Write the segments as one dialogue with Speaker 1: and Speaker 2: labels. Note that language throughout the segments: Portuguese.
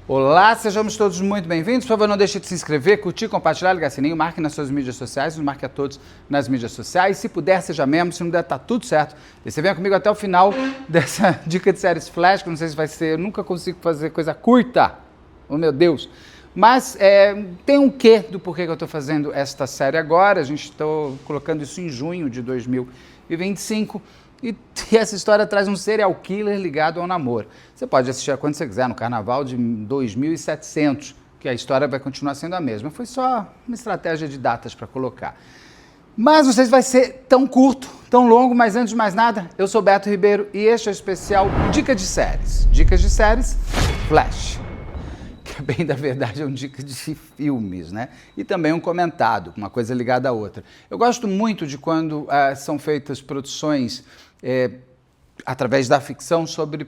Speaker 1: Olá, sejamos todos muito bem-vindos. Por favor, não deixe de se inscrever, curtir, compartilhar, ligar sininho, marque nas suas mídias sociais, nos marque a todos nas mídias sociais. Se puder, seja membro, se não der, tá tudo certo. E você venha comigo até o final dessa dica de séries Flash, que eu não sei se vai ser, eu nunca consigo fazer coisa curta. Oh, meu Deus. Mas tem um quê do porquê que eu estou fazendo esta série agora. A gente está colocando isso em junho de 2025. E essa história traz um serial killer ligado ao namoro. Você pode assistir quando você quiser, no carnaval de 2700, que a história vai continuar sendo a mesma. Foi só uma estratégia de datas para colocar. Mas não sei se vai ser tão curto, tão longo, mas antes de mais nada, eu sou Beto Ribeiro e este é o especial Dica de Séries. Dicas de séries, Flash. Que bem da verdade é um dica de filmes, né? E também um comentado, uma coisa ligada à outra. Eu gosto muito de quando são feitas produções através da ficção sobre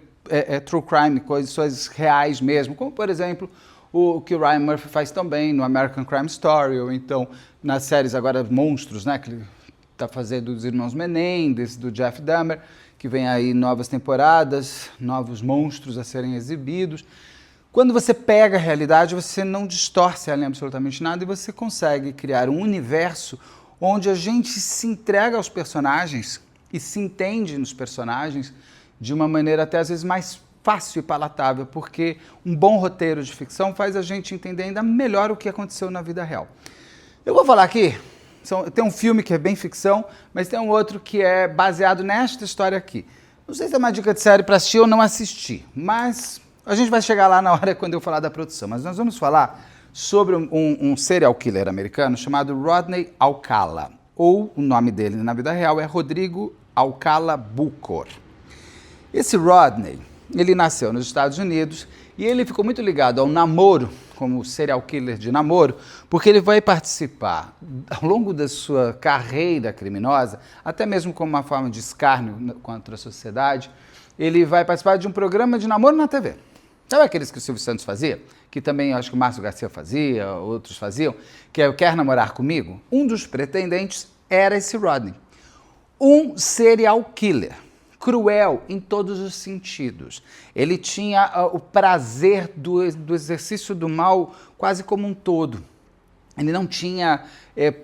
Speaker 1: true crime, coisas reais mesmo, como por exemplo o que o Ryan Murphy faz também no American Crime Story, ou então nas séries agora Monstros, né? Que ele está fazendo dos Irmãos Menendez, do Jeff Dahmer, que vem aí novas temporadas, novos monstros a serem exibidos. Quando você pega a realidade, você não distorce ela em absolutamente nada e você consegue criar um universo onde a gente se entrega aos personagens e se entende nos personagens de uma maneira até às vezes mais fácil e palatável, porque um bom roteiro de ficção faz a gente entender ainda melhor o que aconteceu na vida real. Eu vou falar aqui, tem um filme que é bem ficção, mas tem um outro que é baseado nesta história aqui. Não sei se é uma dica de série para assistir ou não assistir, mas a gente vai chegar lá na hora quando eu falar da produção, mas nós vamos falar sobre um serial killer americano chamado Rodney Alcala, ou o nome dele na vida real é Rodrigo Alcala Bucor. Esse Rodney, ele nasceu nos Estados Unidos e ele ficou muito ligado ao namoro, como serial killer de namoro, porque ele vai participar ao longo da sua carreira criminosa, até mesmo como uma forma de escárnio contra a sociedade, ele vai participar de um programa de namoro na TV. Sabe aqueles que o Silvio Santos fazia? Que também acho que o Márcio Garcia fazia, outros faziam, que é o Quer Namorar Comigo? Um dos pretendentes era esse Rodney. Um serial killer, cruel em todos os sentidos. Ele tinha o prazer do exercício do mal quase como um todo. Ele não tinha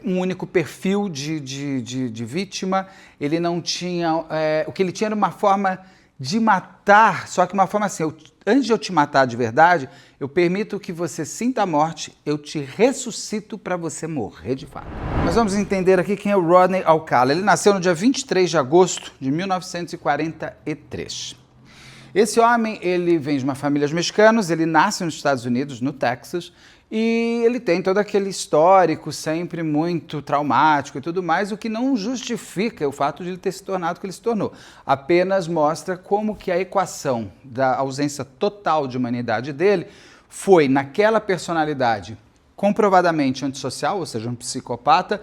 Speaker 1: um único perfil de vítima, ele não tinha... o que ele tinha era uma forma de matar, só que uma forma assim, antes de eu te matar de verdade, eu permito que você sinta a morte, eu te ressuscito para você morrer de fato. Mas vamos entender aqui quem é o Rodney Alcala. Ele nasceu no dia 23 de agosto de 1943. Esse homem, ele vem de uma família de mexicanos, ele nasce nos Estados Unidos, no Texas, e ele tem todo aquele histórico sempre muito traumático e tudo mais, o que não justifica o fato de ele ter se tornado o que ele se tornou. Apenas mostra como que a equação da ausência total de humanidade dele foi, naquela personalidade comprovadamente antissocial, ou seja, um psicopata,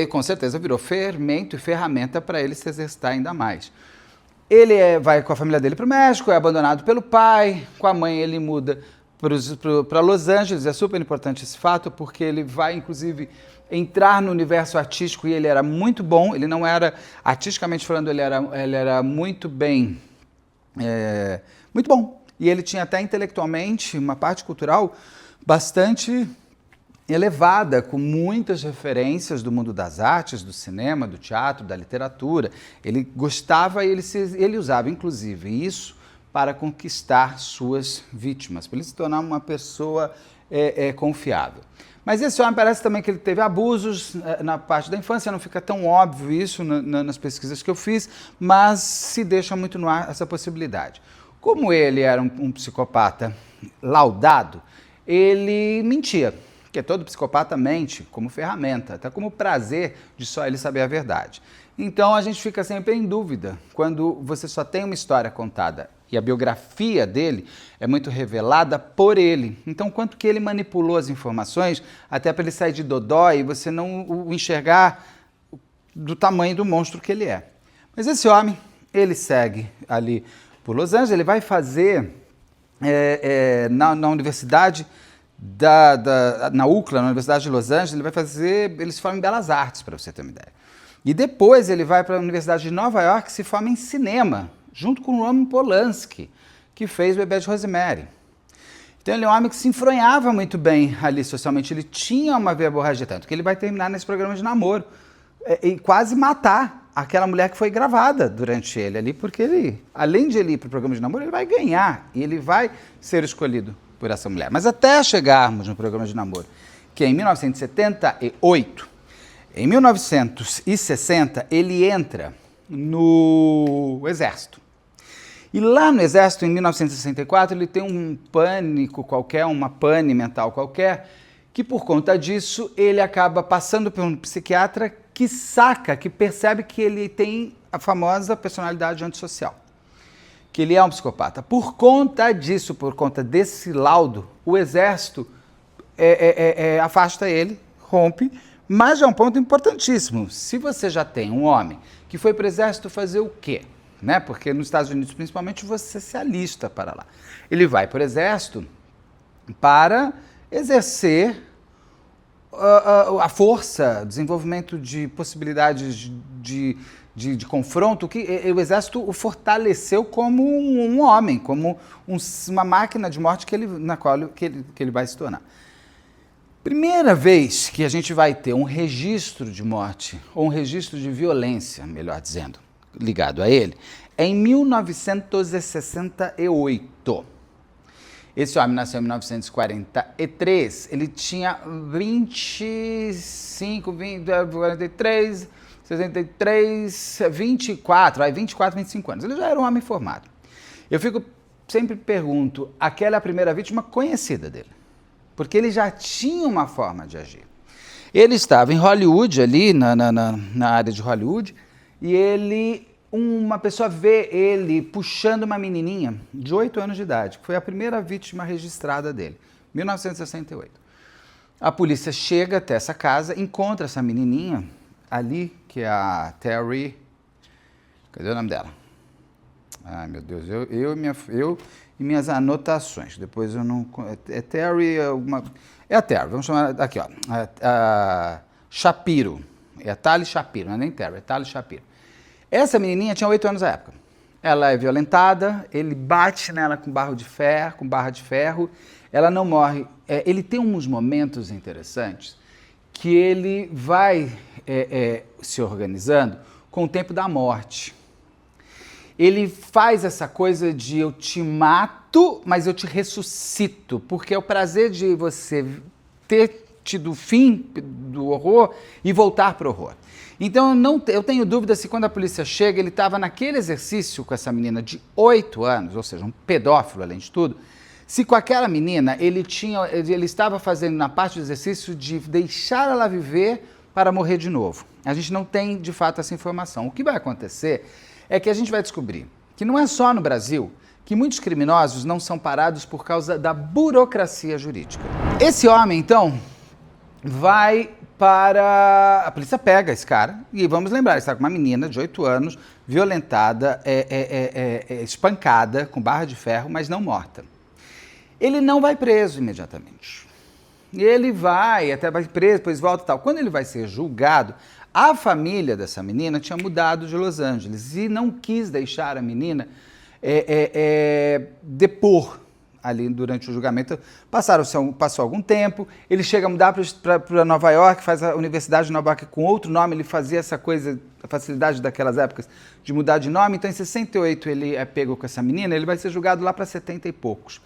Speaker 1: com certeza virou fermento e ferramenta para ele se exercitar ainda mais. Ele vai com a família dele para o México, é abandonado pelo pai, com a mãe ele muda para Los Angeles. É super importante esse fato, porque ele vai, inclusive, entrar no universo artístico e ele era muito bom. Ele não era, artisticamente falando, ele era muito bem, muito bom. E ele tinha até intelectualmente uma parte cultural bastante elevada, com muitas referências do mundo das artes, do cinema, do teatro, da literatura. Ele gostava e ele usava, inclusive, isso para conquistar suas vítimas, para ele se tornar uma pessoa confiável. Mas esse homem parece também que ele teve abusos na parte da infância, não fica tão óbvio isso nas pesquisas que eu fiz, mas se deixa muito no ar essa possibilidade. Como ele era um psicopata laudado, ele mentia, porque todo psicopata mente como ferramenta, até como prazer de só ele saber a verdade. Então a gente fica sempre em dúvida quando você só tem uma história contada e a biografia dele é muito revelada por ele. Então, quanto que ele manipulou as informações até para ele sair de dodói e você não o enxergar do tamanho do monstro que ele é. Mas esse homem, ele segue ali por Los Angeles, ele vai fazer na universidade na UCLA, na Universidade de Los Angeles, ele se forma em Belas Artes, para você ter uma ideia. E depois ele vai para a Universidade de Nova York e se forma em cinema, junto com o Roman Polanski, que fez o Bebê de Rosemary. Então ele é um homem que se enfronhava muito bem ali socialmente, ele tinha uma verborragia, tanto que ele vai terminar nesse programa de namoro e quase matar aquela mulher que foi gravada durante ele ali, porque ele, além de ele ir para o programa de namoro, ele vai ganhar e ele vai ser escolhido por essa mulher. Mas até chegarmos no programa de namoro, que é em 1978, em 1960 ele entra no Exército. E lá no Exército, em 1964, ele tem um pânico qualquer, uma pane mental qualquer, que por conta disso ele acaba passando por um psiquiatra que saca, que percebe que ele tem a famosa personalidade antissocial, que ele é um psicopata. Por conta disso, por conta desse laudo, o Exército afasta ele, rompe, mas é um ponto importantíssimo. Se você já tem um homem que foi para o Exército fazer o quê? Né? Porque nos Estados Unidos, principalmente, você se alista para lá. Ele vai para o Exército para exercer a força, desenvolvimento de possibilidades de confronto, que o Exército o fortaleceu como um homem, como uma máquina de morte na qual ele vai se tornar. Primeira vez que a gente vai ter um registro de morte, ou um registro de violência, melhor dizendo, ligado a ele, é em 1968. Esse homem nasceu em 1943, ele tinha 25, 20, 43, 63, 24, 25 anos. Ele já era um homem formado. Eu sempre pergunto, aquela é a primeira vítima conhecida dele? Porque ele já tinha uma forma de agir. Ele estava em Hollywood, ali na área de Hollywood, e uma pessoa vê ele puxando uma menininha de 8 anos de idade, que foi a primeira vítima registrada dele, 1968. A polícia chega até essa casa, encontra essa menininha ali, que é a Terry... Cadê o nome dela? Ai, meu Deus, eu e minhas anotações, depois eu não... É Terry, é a Terry, vamos chamar aqui, ó, a Shapiro, é a Tali Shapiro, não é nem Terry, é Tali Shapiro. Essa menininha tinha 8 anos na época. Ela é violentada, ele bate nela com barra de ferro, ela não morre. Ele tem uns momentos interessantes que ele vai se organizando com o tempo da morte. Ele faz essa coisa de eu te mato, mas eu te ressuscito, porque é o prazer de você ter tido o fim do horror e voltar para o horror. Então eu tenho dúvida se quando a polícia chega, ele estava naquele exercício com essa menina de 8 anos, ou seja, um pedófilo além de tudo, se com aquela menina ele estava fazendo na parte do exercício de deixar ela viver para morrer de novo. A gente não tem de fato essa informação. O que vai acontecer é que a gente vai descobrir que não é só no Brasil que muitos criminosos não são parados por causa da burocracia jurídica. Esse homem, então, vai para... A polícia pega esse cara, e vamos lembrar, ele está com uma menina de 8 anos, violentada, espancada, com barra de ferro, mas não morta. Ele não vai preso imediatamente. Ele vai preso, depois volta e tal. Quando ele vai ser julgado, a família dessa menina tinha mudado de Los Angeles e não quis deixar a menina depor ali durante o julgamento. Passou algum tempo, ele chega a mudar para Nova York, faz a Universidade de Nova York com outro nome, ele fazia essa coisa, a facilidade daquelas épocas de mudar de nome. Então, em 68, ele é pego com essa menina, ele vai ser julgado lá para 70 e poucos.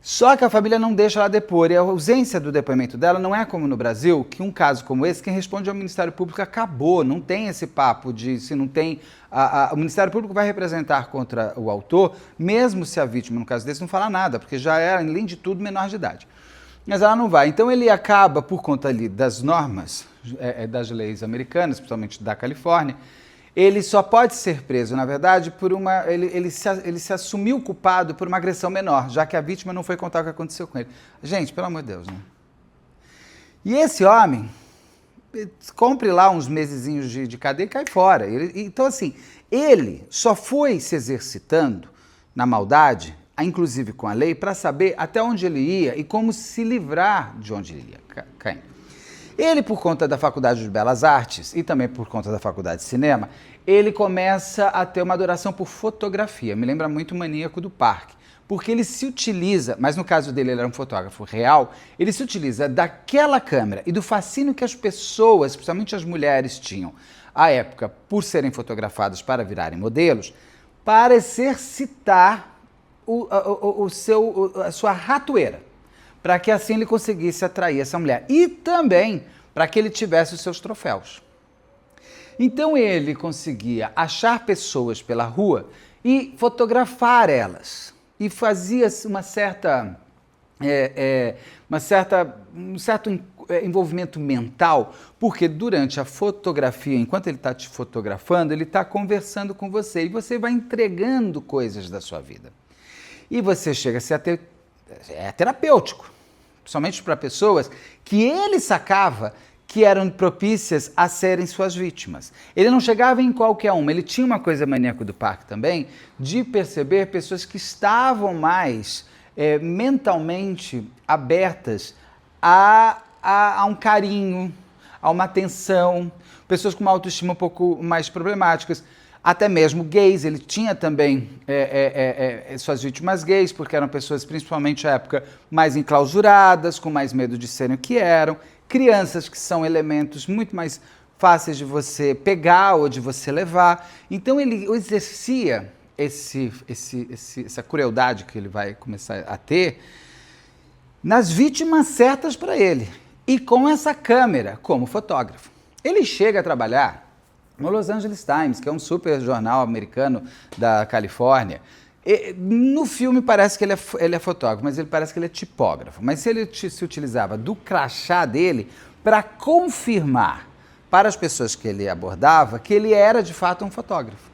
Speaker 1: Só que a família não deixa ela depor, e a ausência do depoimento dela não é como no Brasil, que um caso como esse, quem responde ao Ministério Público acabou, não tem esse papo de se não tem... o Ministério Público vai representar contra o autor, mesmo se a vítima, no caso desse, não falar nada, porque já é, além de tudo, menor de idade. Mas ela não vai. Então ele acaba, por conta ali das normas, das leis americanas, principalmente da Califórnia, ele só pode ser preso, na verdade, por ele se assumiu culpado por uma agressão menor, já que a vítima não foi contar o que aconteceu com ele. Gente, pelo amor de Deus, né? E esse homem, compre lá uns mesezinhos de cadeia e cai fora. Então, assim, ele só foi se exercitando na maldade, inclusive com a lei, para saber até onde ele ia e como se livrar de onde ele ia caindo. Ele, por conta da Faculdade de Belas Artes e também por conta da Faculdade de Cinema, ele começa a ter uma adoração por fotografia. Me lembra muito o Maníaco do Parque, porque ele se utiliza, mas no caso dele ele era um fotógrafo real, ele se utiliza daquela câmera e do fascínio que as pessoas, principalmente as mulheres, tinham à época por serem fotografadas para virarem modelos, para exercitar a sua ratoeira, para que assim ele conseguisse atrair essa mulher e também para que ele tivesse os seus troféus. Então ele conseguia achar pessoas pela rua e fotografar elas. E fazia um certo envolvimento mental, porque durante a fotografia, enquanto ele está te fotografando, ele está conversando com você e você vai entregando coisas da sua vida. E você chega a ser terapêutico, principalmente para pessoas que ele sacava que eram propícias a serem suas vítimas. Ele não chegava em qualquer uma, ele tinha uma coisa maníaco do parque também, de perceber pessoas que estavam mais mentalmente abertas a um carinho, a uma atenção, pessoas com uma autoestima um pouco mais problemáticas, até mesmo gays. Ele tinha também suas vítimas gays, porque eram pessoas, principalmente à época, mais enclausuradas, com mais medo de serem o que eram, crianças que são elementos muito mais fáceis de você pegar ou de você levar. Então ele exercia essa crueldade que ele vai começar a ter nas vítimas certas para ele e com essa câmera como fotógrafo. Ele chega a trabalhar no Los Angeles Times, que é um super jornal americano da Califórnia. No filme parece que ele é fotógrafo, mas ele parece que ele é tipógrafo. Mas ele se utilizava do crachá dele para confirmar para as pessoas que ele abordava que ele era de fato um fotógrafo.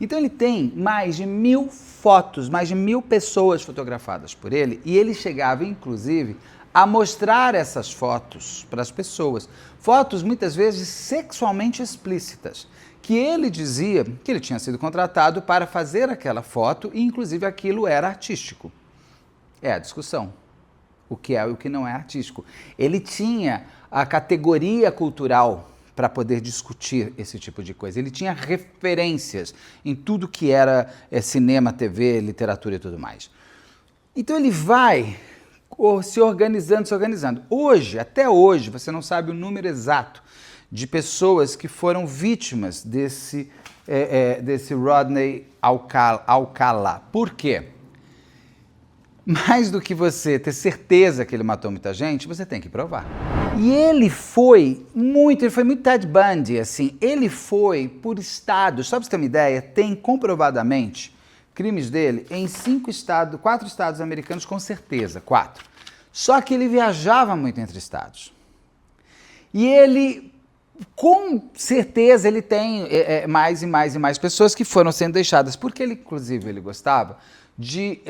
Speaker 1: Então ele tem mais de 1000 fotos, mais de 1000 pessoas fotografadas por ele, e ele chegava inclusive a mostrar essas fotos para as pessoas. Fotos muitas vezes sexualmente explícitas, que ele dizia que ele tinha sido contratado para fazer aquela foto e inclusive aquilo era artístico. É a discussão. O que é e o que não é artístico. Ele tinha a categoria cultural para poder discutir esse tipo de coisa. Ele tinha referências em tudo que era cinema, TV, literatura e tudo mais. Então ele vai se organizando. Hoje, até hoje, você não sabe o número exato de pessoas que foram vítimas desse Rodney Alcala. Por quê? Mais do que você ter certeza que ele matou muita gente, você tem que provar. E ele foi muito Ted Bundy, assim. Ele foi por estados. Só para você ter uma ideia, tem comprovadamente crimes dele em 4 estados americanos, com certeza, 4. Só que ele viajava muito entre estados. E ele, com certeza, ele tem mais e mais pessoas que foram sendo deixadas, porque ele, inclusive, ele gostava de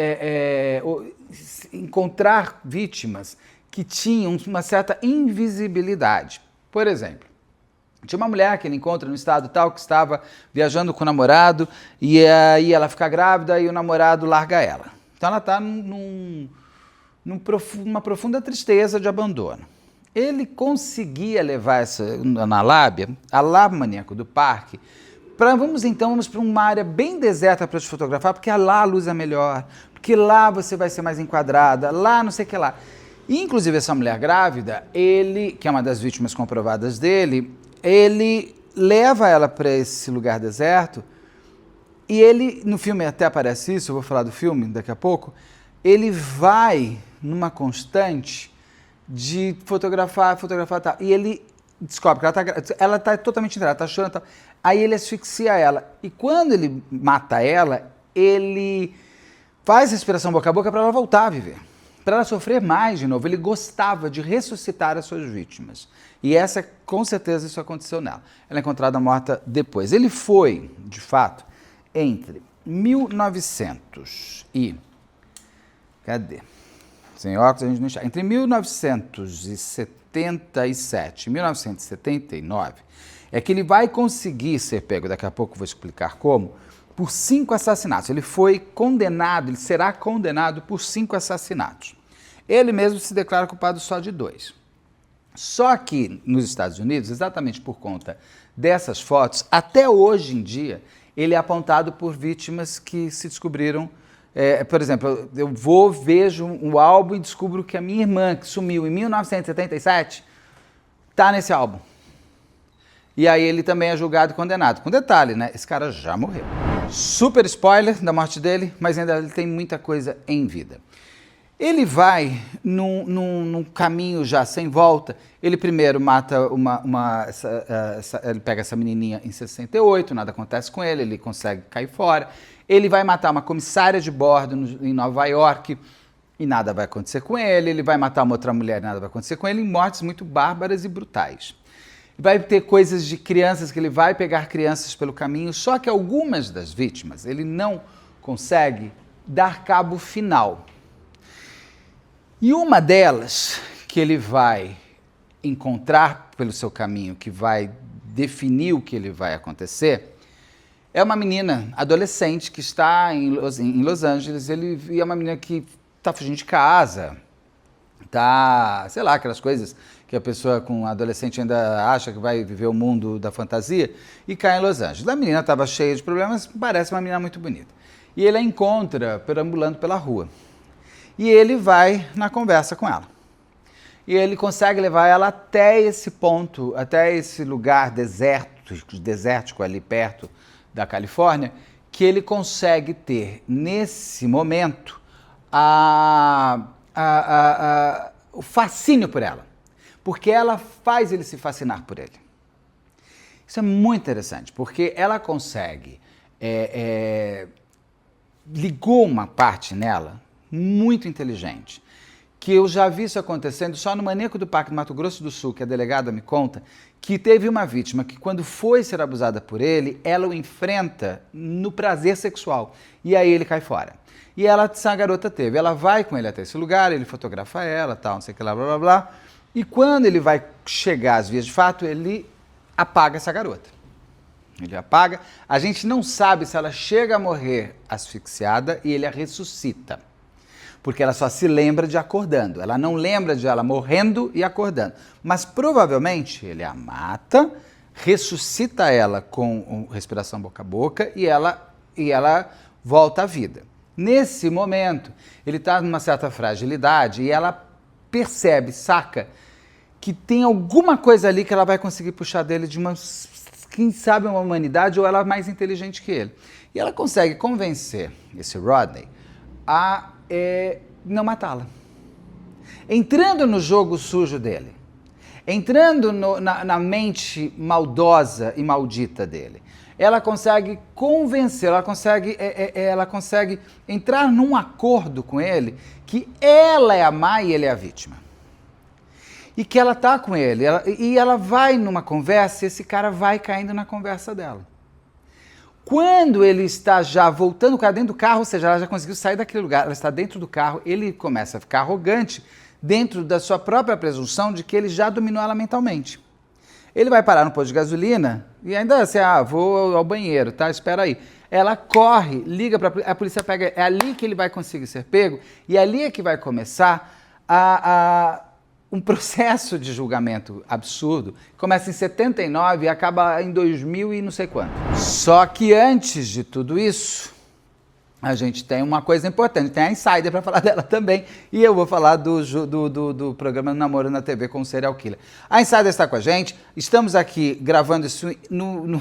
Speaker 1: encontrar vítimas que tinham uma certa invisibilidade. Por exemplo, tinha uma mulher que ele encontra no estado tal que estava viajando com o namorado e aí ela fica grávida e o namorado larga ela. Então ela está numa profunda tristeza de abandono. Ele conseguia levar na lábia, a lábia maníaco do parque, vamos para uma área bem deserta para te fotografar, porque lá a luz é melhor, porque lá você vai ser mais enquadrada, lá não sei o que lá. E, inclusive, essa mulher grávida, ele, que é uma das vítimas comprovadas dele, ele leva ela para esse lugar deserto e ele, no filme até aparece isso, eu vou falar do filme daqui a pouco, ele vai numa constante de fotografar tal, e ele descobre que ela está totalmente entrada, está chorando, tal. Aí ele asfixia ela. E quando ele mata ela, ele faz respiração boca a boca para ela voltar a viver, para ela sofrer mais de novo. Ele gostava de ressuscitar as suas vítimas. E com certeza, isso aconteceu nela. Ela é encontrada morta depois. Ele foi, de fato, entre 1900 e... Cadê? Sem óculos a gente não enxerga. Entre 1977 e 1979, é que ele vai conseguir ser pego, daqui a pouco eu vou explicar como, por 5 assassinatos. Ele foi condenado, ele será condenado por 5 assassinatos. Ele mesmo se declara culpado só de 2. Só que nos Estados Unidos, exatamente por conta dessas fotos, até hoje em dia, ele é apontado por vítimas que se descobriram Por exemplo, eu vejo um álbum e descubro que a minha irmã, que sumiu em 1977, está nesse álbum. E aí ele também é julgado e condenado. Com detalhe, né? Esse cara já morreu. Super spoiler da morte dele, mas ainda ele tem muita coisa em vida. Ele vai num caminho já sem volta. Ele primeiro mata ele pega essa menininha em 68, nada acontece com ele, ele consegue cair fora. Ele vai matar uma comissária de bordo em Nova York e nada vai acontecer com ele. Ele vai matar uma outra mulher e nada vai acontecer com ele, em mortes muito bárbaras e brutais. Vai ter coisas de crianças, que ele vai pegar crianças pelo caminho, só que algumas das vítimas ele não consegue dar cabo final. E uma delas, que ele vai encontrar pelo seu caminho, que vai definir o que ele vai acontecer, é uma menina adolescente que está em Los Angeles. E é uma menina que está fugindo de casa, tá, sei lá, aquelas coisas que a pessoa com adolescente ainda acha que vai viver o mundo da fantasia, e cai em Los Angeles. A menina estava cheia de problemas, parece uma menina muito bonita. E ele a encontra perambulando pela rua. E ele vai na conversa com ela. E ele consegue levar ela até esse ponto, até esse lugar desértico ali perto da Califórnia, que ele consegue ter, nesse momento, o fascínio por ela. Porque ela faz ele se fascinar por ele. Isso é muito interessante, porque ela consegue, ligou uma parte nela muito inteligente, que eu já vi isso acontecendo só no Maníaco do Parque do Mato Grosso do Sul, que a delegada me conta, que teve uma vítima que, quando foi ser abusada por ele, ela o enfrenta no prazer sexual, e aí ele cai fora. E essa garota teve, ela vai com ele até esse lugar, ele fotografa ela, tal, não sei o que lá, blá, blá, blá, e quando ele vai chegar às vias de fato, ele apaga essa garota. Ele apaga, a gente não sabe se ela chega a morrer asfixiada e ele a ressuscita. Porque ela só se lembra de acordando. Ela não lembra de ela morrendo e acordando. Mas provavelmente ele a mata, ressuscita ela com respiração boca a boca e ela volta à vida. Nesse momento, ele está numa certa fragilidade e ela percebe, saca, que tem alguma coisa ali que ela vai conseguir puxar dele de quem sabe uma humanidade, ou ela é mais inteligente que ele. E ela consegue convencer esse Rodney a não matá-la. Entrando no jogo sujo dele, entrando na mente maldosa e maldita dele, ela consegue convencer, ela consegue entrar num acordo com ele que ela é a má e ele é a vítima. E que ela está com ele, e ela vai numa conversa e esse cara vai caindo na conversa dela. Quando ele está já voltando para dentro do carro, ou seja, ela já conseguiu sair daquele lugar, ela está dentro do carro, ele começa a ficar arrogante dentro da sua própria presunção de que ele já dominou ela mentalmente. Ele vai parar no posto de gasolina e ainda assim, vou ao banheiro, tá? Espera aí. Ela corre, liga para a polícia, pega, é ali que ele vai conseguir ser pego e ali é que vai começar um processo de julgamento absurdo. Começa em 79 e acaba em 2000 e não sei quanto. Só que antes de tudo isso, a gente tem uma coisa importante, tem a Insider para falar dela também, e eu vou falar do programa Namoro na TV com o Serial Killer. A Insider está com a gente, estamos aqui gravando isso no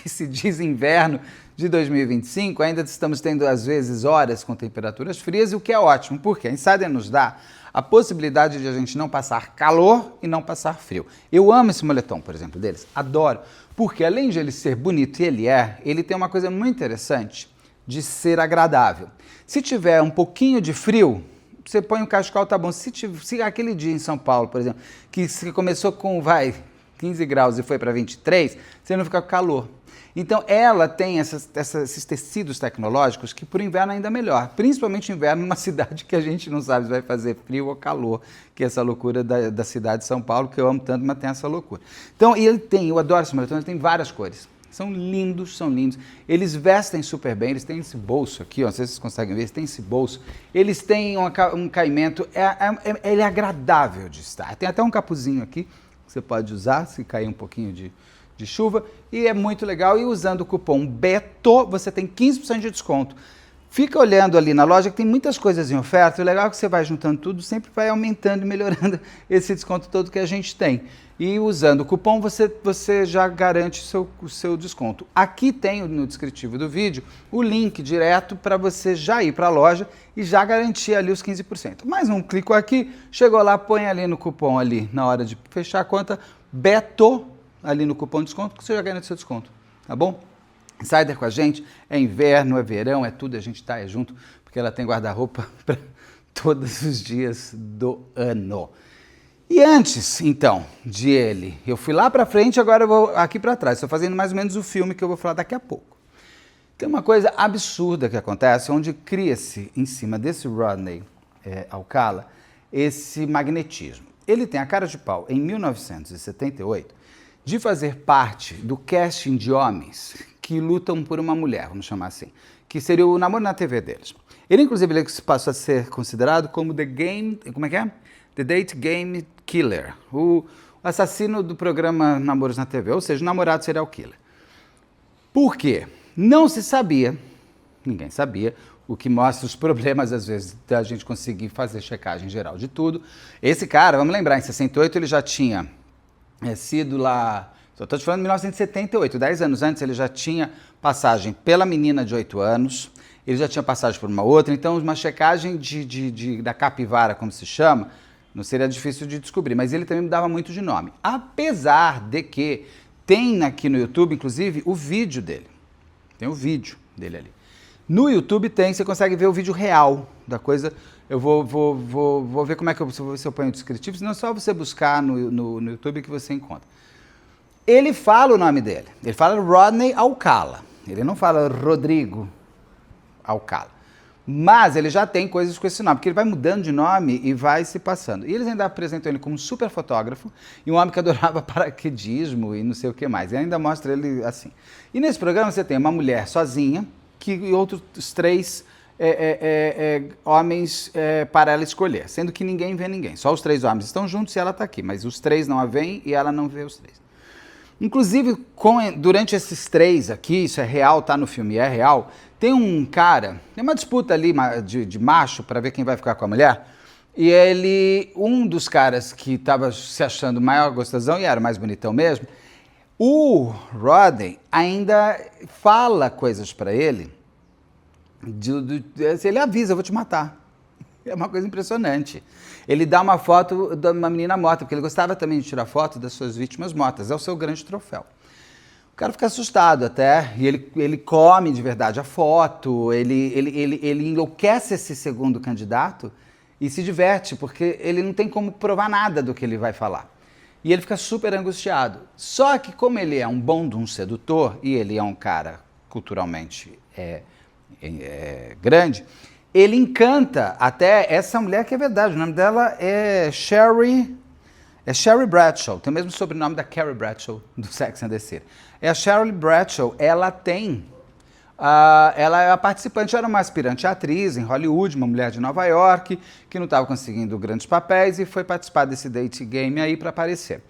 Speaker 1: que se diz inverno de 2025, ainda estamos tendo às vezes horas com temperaturas frias, o que é ótimo, porque a Insider nos dá a possibilidade de a gente não passar calor e não passar frio. Eu amo esse moletom, por exemplo, deles, adoro, porque além de ele ser bonito, e ele tem uma coisa muito interessante de ser agradável. Se tiver um pouquinho de frio, você põe o cachecol, tá bom. Se aquele dia em São Paulo, por exemplo, que começou com, 15 graus e foi para 23, você não fica com calor. Então, ela tem esses tecidos tecnológicos que por inverno ainda melhor, principalmente inverno numa cidade que a gente não sabe se vai fazer frio ou calor, que é essa loucura da cidade de São Paulo, que eu amo tanto, mas tem essa loucura. Então, eu adoro esse moletom, ele tem várias cores. São lindos, são lindos. Eles vestem super bem, eles têm esse bolso aqui, ó, não sei se vocês conseguem ver, eles têm esse bolso. Eles têm um caimento, ele é agradável de estar. Tem até um capuzinho aqui que você pode usar se cair um pouquinho de chuva. E é muito legal. E usando o cupom BETO, você tem 15% de desconto. Fica olhando ali na loja que tem muitas coisas em oferta. O legal é que você vai juntando tudo, sempre vai aumentando e melhorando esse desconto todo que a gente tem. E usando o cupom você já garante o seu desconto. Aqui tem no descritivo do vídeo o link direto para você já ir para a loja e já garantir ali os 15%. Mais um clique aqui, chegou lá, põe ali no cupom ali na hora de fechar a conta, Beto, ali no cupom de desconto, que você já garante seu desconto, tá bom? Insider com a gente, é inverno, é verão, é tudo, a gente tá junto, porque ela tem guarda-roupa para todos os dias do ano. E antes, então, de ele, eu fui lá para frente, agora eu vou aqui para trás, estou fazendo mais ou menos o filme que eu vou falar daqui a pouco. Tem uma coisa absurda que acontece, onde cria-se, em cima desse Rodney Alcala, esse magnetismo. Ele tem a cara de pau, em 1978, de fazer parte do casting de homens que lutam por uma mulher, vamos chamar assim, que seria o namoro na TV deles. Ele, inclusive, ele passou a ser considerado como The Date Game Killer, o assassino do programa Namoros na TV, ou seja, o namorado serial killer. Por quê? Não se sabia, ninguém sabia, o que mostra os problemas, às vezes, da gente conseguir fazer checagem geral de tudo. Esse cara, vamos lembrar, em 68 ele já tinha sido lá... Só estou te falando de 1978, 10 anos antes ele já tinha passagem pela menina de 8 anos, ele já tinha passagem por uma outra, então uma checagem da capivara, como se chama, não seria difícil de descobrir, mas ele também mudava muito de nome. Apesar de que tem aqui no YouTube, inclusive, o vídeo dele. Tem o vídeo dele ali. No YouTube tem, você consegue ver o vídeo real da coisa. Eu vou ver como é que eu ponho o descritivo, senão é só você buscar no YouTube que você encontra. Ele fala o nome dele, ele fala Rodney Alcala, ele não fala Rodrigo Alcala, mas ele já tem coisas com esse nome, porque ele vai mudando de nome e vai se passando. E eles ainda apresentam ele como um super fotógrafo e um homem que adorava paraquedismo e não sei o que mais, e ainda mostra ele assim. E nesse programa você tem uma mulher sozinha e outros 3 homens para ela escolher, sendo que ninguém vê ninguém, só os 3 homens estão juntos e ela está aqui, mas os 3 não a veem e ela não vê os 3. Inclusive, durante esses 3 aqui, isso é real, tá no filme, é real, tem um cara, tem uma disputa ali de macho para ver quem vai ficar com a mulher, e um dos caras que estava se achando maior gostosão, e era mais bonitão mesmo, o Rodney ainda fala coisas para ele, ele avisa, eu vou te matar. É uma coisa impressionante. Ele dá uma foto de uma menina morta, porque ele gostava também de tirar foto das suas vítimas mortas. É o seu grande troféu. O cara fica assustado até, e ele come de verdade a foto, ele enlouquece esse segundo candidato e se diverte, porque ele não tem como provar nada do que ele vai falar. E ele fica super angustiado. Só que como ele é um bom de um sedutor, e ele é um cara culturalmente grande, ele encanta até essa mulher que é verdade, o nome dela é Sherry Bradshaw, tem o mesmo sobrenome da Carrie Bradshaw do Sex and the City. A Sherry Bradshaw, ela é a participante, era uma aspirante atriz em Hollywood, uma mulher de Nova York, que não estava conseguindo grandes papéis e foi participar desse date game aí para aparecer.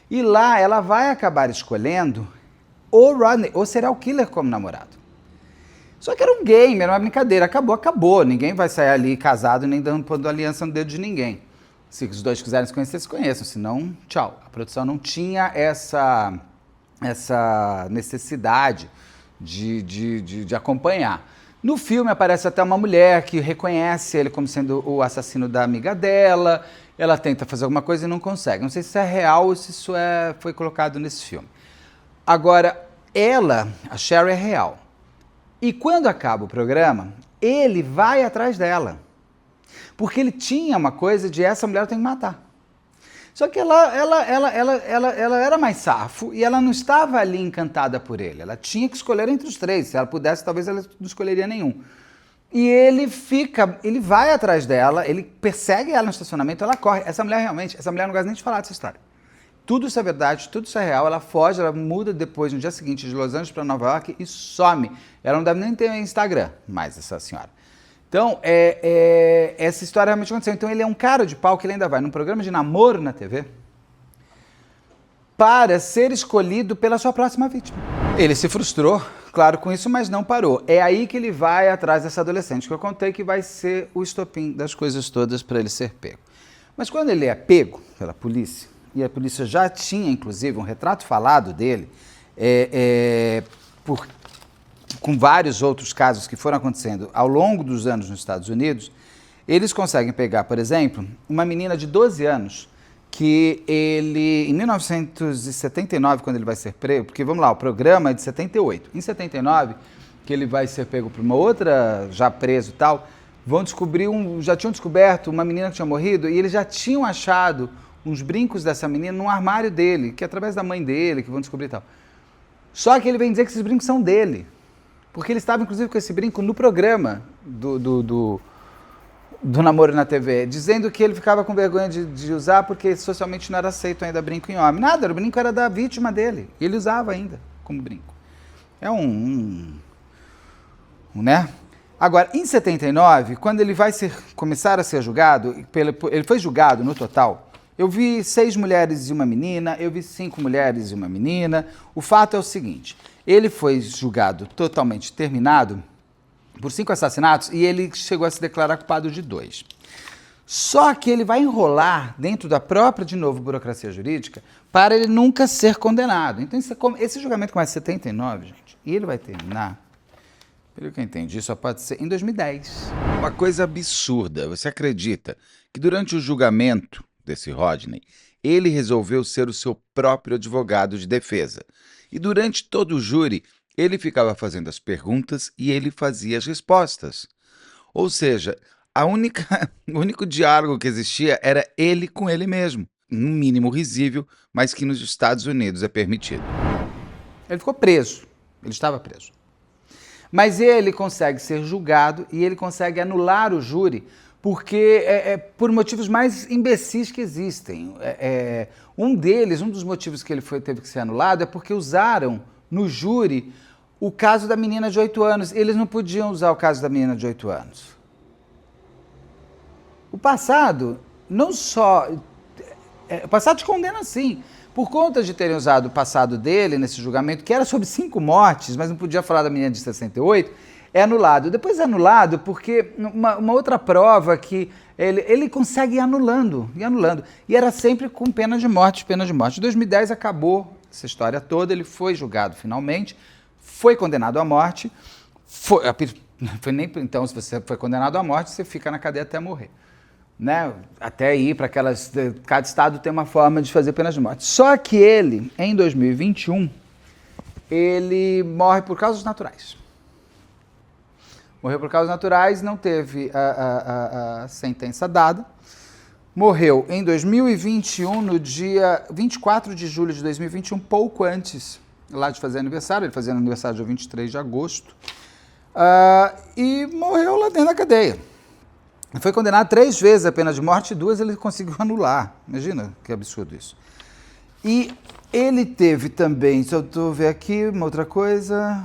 Speaker 1: E lá ela vai acabar escolhendo o Rodney, o serial killer como namorado. Só que era um game, era uma brincadeira, acabou. Ninguém vai sair ali casado nem pondo aliança no dedo de ninguém. Se os 2 quiserem se conhecer, se conheçam, senão, tchau. A produção não tinha essa necessidade de acompanhar. No filme aparece até uma mulher que reconhece ele como sendo o assassino da amiga dela, ela tenta fazer alguma coisa e não consegue. Não sei se isso é real ou se isso foi colocado nesse filme. Agora, a Sherry é real. E quando acaba o programa, ele vai atrás dela. Porque ele tinha uma coisa de essa mulher eu tenho que matar. Só que ela era mais safo e ela não estava ali encantada por ele. Ela tinha que escolher entre os 3. Se ela pudesse, talvez ela não escolheria nenhum. E ele vai atrás dela, ele persegue ela no estacionamento, ela corre. Essa mulher não gosta nem de falar dessa história. Tudo isso é verdade, tudo isso é real. Ela foge, ela muda depois, no dia seguinte, de Los Angeles para Nova York e some. Ela não deve nem ter Instagram mais, essa senhora. Então, essa história realmente aconteceu. Então, ele é um cara de pau que ele ainda vai num programa de namoro na TV para ser escolhido pela sua próxima vítima. Ele se frustrou claro, com isso, mas não parou. É aí que ele vai atrás dessa adolescente, que eu contei que vai ser o estopim das coisas todas para ele ser pego. Mas quando ele é pego pela polícia, e a polícia já tinha, inclusive, um retrato falado dele, com vários outros casos que foram acontecendo ao longo dos anos nos Estados Unidos, eles conseguem pegar, por exemplo, uma menina de 12 anos, que ele, em 1979, quando ele vai ser pego, porque vamos lá, o programa é de 78. Em 79, que ele vai ser pego por uma outra, já preso e tal, já tinham descoberto uma menina que tinha morrido e eles já tinham achado uns brincos dessa menina num armário dele, que é através da mãe dele, que vão descobrir e tal. Só que ele vem dizer que esses brincos são dele, porque ele estava, inclusive, com esse brinco no programa do Namoro na TV, dizendo que ele ficava com vergonha de usar porque socialmente não era aceito ainda brinco em homem. Nada, o brinco era da vítima dele. E ele usava ainda como brinco. É né? Agora, em 79, quando ele vai começar a ser julgado, ele foi julgado no total. Eu vi 6 mulheres e uma menina, eu vi 5 mulheres e uma menina. O fato é o seguinte, ele foi julgado totalmente terminado por 5 assassinatos e ele chegou a se declarar culpado de 2. Só que ele vai enrolar dentro da própria, de novo, burocracia jurídica para ele nunca ser condenado. Então esse julgamento começa em 79, gente, e ele vai terminar, pelo que eu entendi, só pode ser em 2010.
Speaker 2: Uma coisa absurda, você acredita que durante o julgamento desse Rodney, ele resolveu ser o seu próprio advogado de defesa. E durante todo o júri, ele ficava fazendo as perguntas e ele fazia as respostas. Ou seja, o único diálogo que existia era ele com ele mesmo. No mínimo risível, mas que nos Estados Unidos é permitido.
Speaker 1: Ele ficou preso, ele estava preso. Mas ele consegue ser julgado e ele consegue anular o júri porque por motivos mais imbecis que existem. Um dos motivos que ele teve que ser anulado é porque usaram no júri o caso da menina de 8 anos. Eles não podiam usar o caso da menina de 8 anos. O passado, não só... o passado te condena sim. Por conta de terem usado o passado dele nesse julgamento, que era sobre 5 mortes, mas não podia falar da menina de 68, é anulado. Depois é anulado porque uma outra prova que ele consegue ir anulando. E era sempre com pena de morte. Em 2010 acabou essa história toda, ele foi julgado finalmente, foi condenado à morte. Então, se você foi condenado à morte, você fica na cadeia até morrer. Né? Até ir para aquelas... Cada estado tem uma forma de fazer penas de morte. Só que ele, em 2021, ele morre por causas naturais. Morreu por causas naturais, não teve a sentença dada. Morreu em 2021, no dia 24 de julho de 2021, pouco antes lá de fazer aniversário. Ele fazia aniversário dia 23 de agosto. E morreu lá dentro da cadeia. Ele foi condenado 3 vezes a pena de morte e 2 ele conseguiu anular. Imagina que absurdo isso. E ele teve também, se eu estou vendo aqui, uma outra coisa...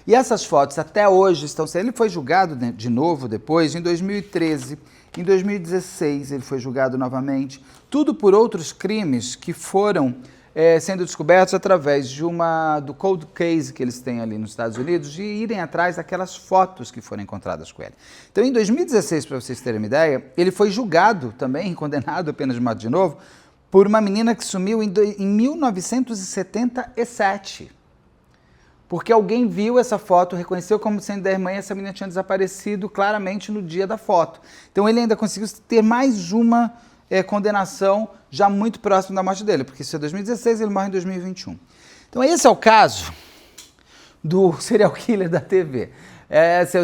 Speaker 1: E essas fotos até hoje estão sendo... Ele foi julgado de novo depois, em 2013, em 2016 ele foi julgado novamente. Tudo por outros crimes que foram sendo descobertos através do cold case que eles têm ali nos Estados Unidos, de irem atrás daquelas fotos que foram encontradas com ele. Então, em 2016, para vocês terem uma ideia, ele foi julgado também, condenado a pena de morte de novo, por uma menina que sumiu em 1977. Porque alguém viu essa foto, reconheceu como sendo da irmã e essa menina tinha desaparecido claramente no dia da foto. Então ele ainda conseguiu ter mais uma condenação já muito próximo da morte dele, porque isso é 2016 ele morre em 2021. Então esse é o caso do serial killer da TV.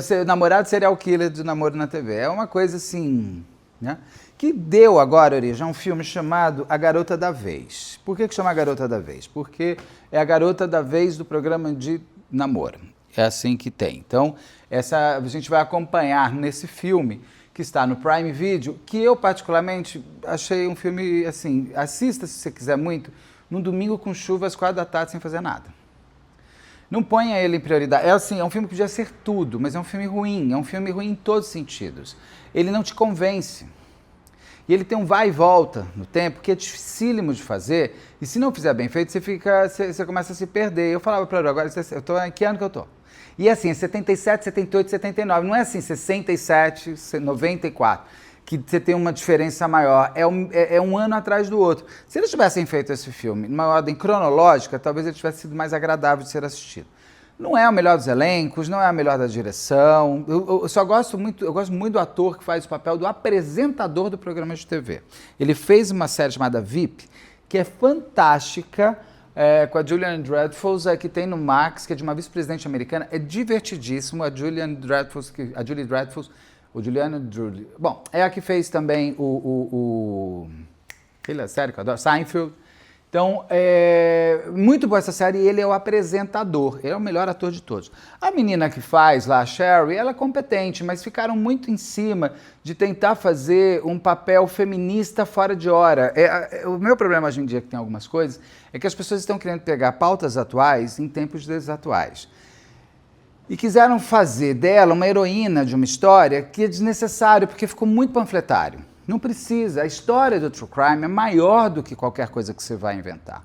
Speaker 1: Seu namorado serial killer do Namoro na TV. É uma coisa assim, né? Que deu agora origem a um filme chamado A Garota da Vez. Por que chama A Garota da Vez? Porque é a garota da vez do programa de namoro. É assim que tem. Então, a gente vai acompanhar nesse filme, que está no Prime Video, que eu particularmente achei um filme, assim, assista se você quiser muito, num domingo com chuva às 4 da tarde sem fazer nada. Não ponha ele em prioridade. É um filme que podia ser tudo, mas é um filme ruim em todos os sentidos. Ele não te convence. E ele tem um vai e volta no tempo que é dificílimo de fazer. E se não fizer bem feito, você começa a se perder. Eu falava para ele, agora, eu tô, em que ano que eu tô? E assim, é 77, 78, 79. Não é assim, 67, 94, que você tem uma diferença maior. É um ano atrás do outro. Se eles tivessem feito esse filme numa ordem cronológica, talvez ele tivesse sido mais agradável de ser assistido. Não é o melhor dos elencos, não é a melhor da direção. Eu gosto muito do ator que faz o papel do apresentador do programa de TV. Ele fez uma série chamada VIP, que é fantástica, com a Julianne Dreyfus, que tem no Max, que é de uma vice-presidente americana. É divertidíssimo. A Julianne Dreyfus, bom, é a que fez também aquela série que eu adoro, Seinfeld. Então, muito boa essa série, e ele é o apresentador, ele é o melhor ator de todos. A menina que faz lá, a Sherry, ela é competente, mas ficaram muito em cima de tentar fazer um papel feminista fora de hora. O meu problema hoje em dia, que tem algumas coisas, é que as pessoas estão querendo pegar pautas atuais em tempos desatuais. E quiseram fazer dela uma heroína de uma história que é desnecessário, porque ficou muito panfletário. Não precisa. A história do True Crime é maior do que qualquer coisa que você vai inventar.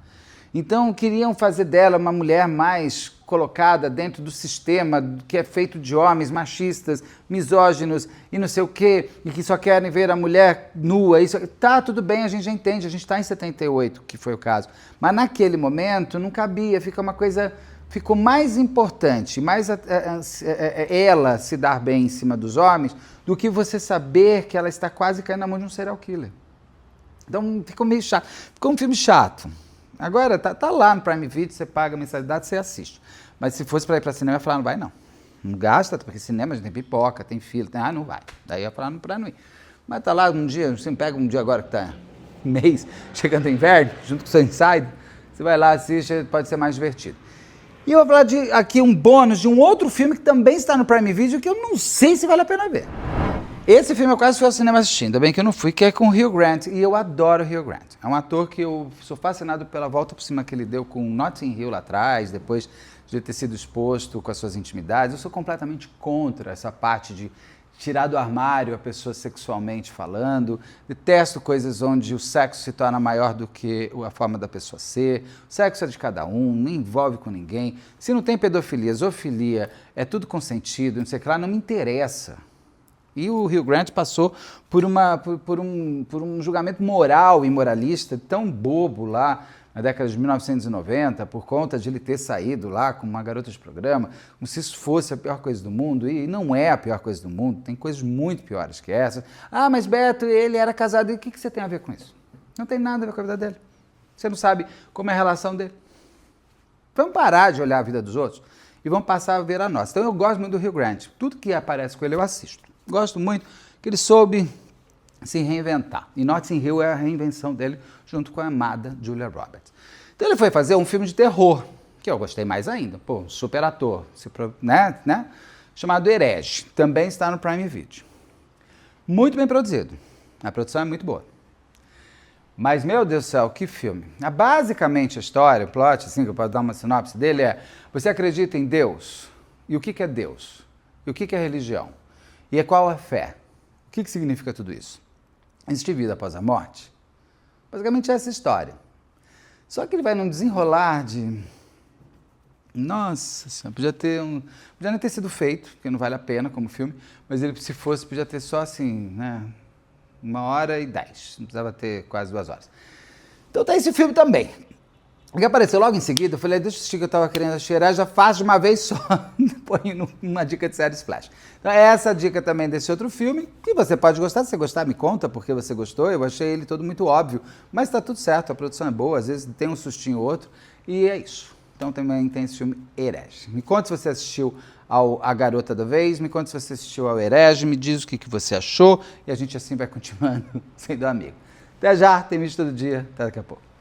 Speaker 1: Então, queriam fazer dela uma mulher mais colocada dentro do sistema que é feito de homens machistas, misóginos e não sei o quê, e que só querem ver a mulher nua. Tá, tudo bem, a gente já entende, a gente está em 78, que foi o caso. Mas naquele momento não cabia, ficou mais importante, ela se dar bem em cima dos homens, do que você saber que ela está quase caindo na mão de um serial killer. Então ficou meio chato. Ficou um filme chato. Agora tá lá no Prime Video, você paga a mensalidade, você assiste. Mas se fosse para ir para cinema, eu ia falar, não vai não. Não gasta, porque cinema a gente tem pipoca, tem fila, não vai. Daí eu ia falar, para não ir. Mas tá lá um dia, você pega um dia agora que tá mês, chegando o inverno, junto com o seu Inside, você vai lá, assiste, pode ser mais divertido. E eu vou falar aqui um bônus de um outro filme que também está no Prime Video, que eu não sei se vale a pena ver. Esse filme eu quase fui ao cinema assistindo, ainda bem que eu não fui, que é com o Hugh Grant, e eu adoro o Hugh Grant. É um ator que eu sou fascinado pela volta por cima que ele deu com Notting Hill lá atrás, depois de ter sido exposto com as suas intimidades. Eu sou completamente contra essa parte de tirar do armário a pessoa sexualmente falando. Detesto coisas onde o sexo se torna maior do que a forma da pessoa ser. O sexo é de cada um, não envolve com ninguém. Se não tem pedofilia, zoofilia, é tudo consentido, não sei o que lá, não me interessa. E o Hugh Grant passou por um julgamento moral e moralista tão bobo lá na década de 1990, por conta de ele ter saído lá com uma garota de programa, como se isso fosse a pior coisa do mundo, e não é a pior coisa do mundo, tem coisas muito piores que essa. Ah, mas Beto, ele era casado, e o que você tem a ver com isso? Não tem nada a ver com a vida dele. Você não sabe como é a relação dele. Vamos parar de olhar a vida dos outros e vamos passar a ver a nossa. Então eu gosto muito do Hugh Grant, tudo que aparece com ele eu assisto. Gosto muito que ele soube se reinventar. E Notting Hill é a reinvenção dele junto com a amada Julia Roberts. Então ele foi fazer um filme de terror, que eu gostei mais ainda. Pô, super ator, né? Chamado Herege. Também está no Prime Video. Muito bem produzido. A produção é muito boa. Mas, meu Deus do céu, que filme. Basicamente a história, o plot, assim, que eu posso dar uma sinopse dele é: você acredita em Deus? E o que é Deus? E o que é religião? E qual a fé? O que significa tudo isso? Existe vida após a morte? Basicamente é essa história. Só que ele vai num desenrolar de... Nossa Senhora, podia nem ter sido feito, porque não vale a pena como filme, mas ele, se fosse, podia ter só assim, né? 1h10, não precisava ter quase 2 horas. Então tem esse filme também. O que apareceu logo em seguida, eu falei, deixa eu assistir que eu estava querendo cheirar, já faço de uma vez só, põe uma dica de série Splash. Então essa a dica também desse outro filme, que você pode gostar, se você gostar me conta porque você gostou, eu achei ele todo muito óbvio, mas está tudo certo, a produção é boa, às vezes tem um sustinho ou outro, e é isso. Então também tem esse filme Herege. Me conta se você assistiu ao A Garota da Vez, me conta se você assistiu ao Herege, me diz o que você achou, e a gente assim vai continuando sendo amigo. Até já, tem vídeo todo dia, até daqui a pouco.